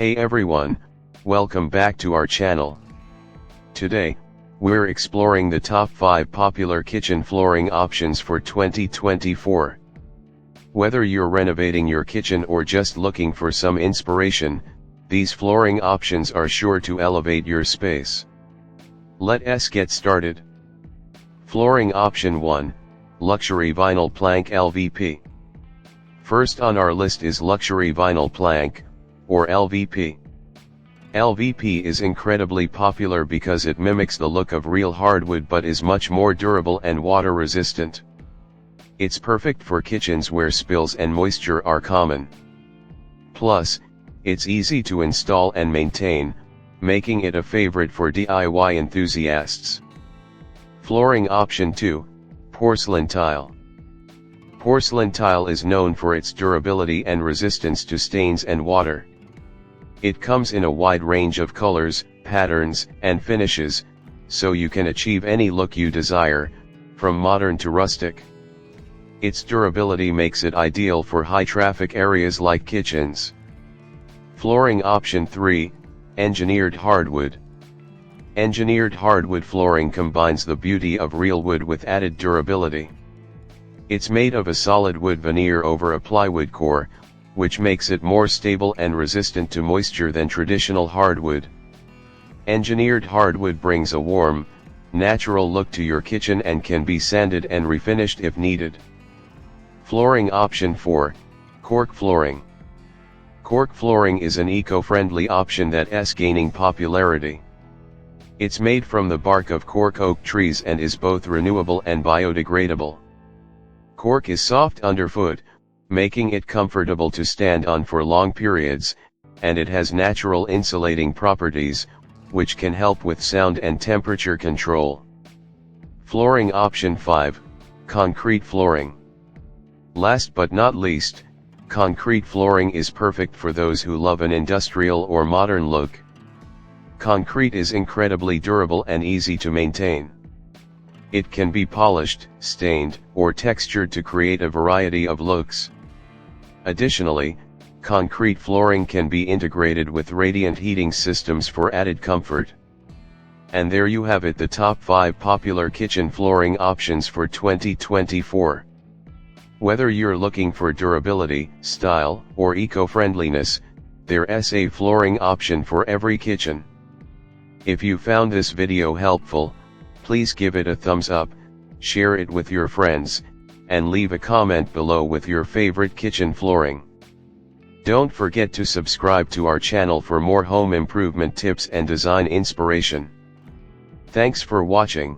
Hey everyone, welcome back to our channel. Today, we're exploring the top 5 popular kitchen flooring options for 2024. Whether you're renovating your kitchen or just looking for some inspiration, these flooring options are sure to elevate your space. Let's get started. Flooring option 1, Luxury Vinyl Plank LVP. First on our list is Luxury Vinyl Plank, or LVP. LVP is incredibly popular because it mimics the look of real hardwood but is much more durable and water resistant. It's perfect for kitchens where spills and moisture are common. Plus, it's easy to install and maintain, making it a favorite for DIY enthusiasts. Flooring option 2, Porcelain Tile. Porcelain tile is known for its durability and resistance to stains and water. It comes in a wide range of colors, patterns, and finishes, so you can achieve any look you desire, from modern to rustic. Its durability makes it ideal for high-traffic areas like kitchens. Flooring option 3, Engineered Hardwood. Engineered hardwood flooring combines the beauty of real wood with added durability. It's made of a solid wood veneer over a plywood core, which makes it more stable and resistant to moisture than traditional hardwood. Engineered hardwood brings a warm, natural look to your kitchen and can be sanded and refinished if needed. Flooring option 4, Cork Flooring. Cork flooring is an eco-friendly option that's gaining popularity. It's made from the bark of cork oak trees and is both renewable and biodegradable. Cork is soft underfoot, making it comfortable to stand on for long periods, and it has natural insulating properties, which can help with sound and temperature control. Flooring option 5, Concrete Flooring. Last but not least, concrete flooring is perfect for those who love an industrial or modern look. Concrete is incredibly durable and easy to maintain. It can be polished, stained, or textured to create a variety of looks. Additionally, concrete flooring can be integrated with radiant heating systems for added comfort. And there you have it, the top 5 popular kitchen flooring options for 2024. Whether you're looking for durability, style, or eco-friendliness, there's a flooring option for every kitchen. If you found this video helpful, please give it a thumbs up, share it with your friends, and leave a comment below with your favorite kitchen flooring. Don't forget to subscribe to our channel for more home improvement tips and design inspiration. Thanks for watching.